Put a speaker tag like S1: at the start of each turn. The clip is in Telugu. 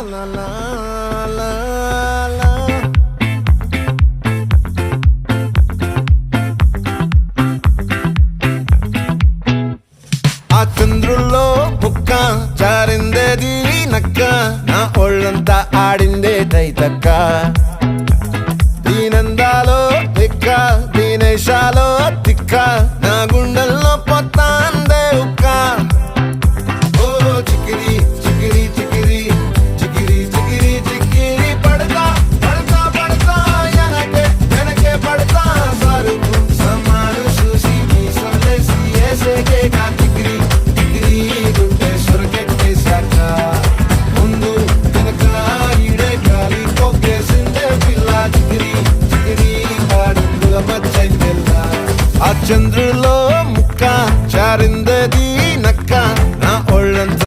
S1: la la la la. ఆ చంద్రుల్లో ముక్క జారిందేది నక్క నా ఒళ్ళంతా ఆడిందే తైతక్క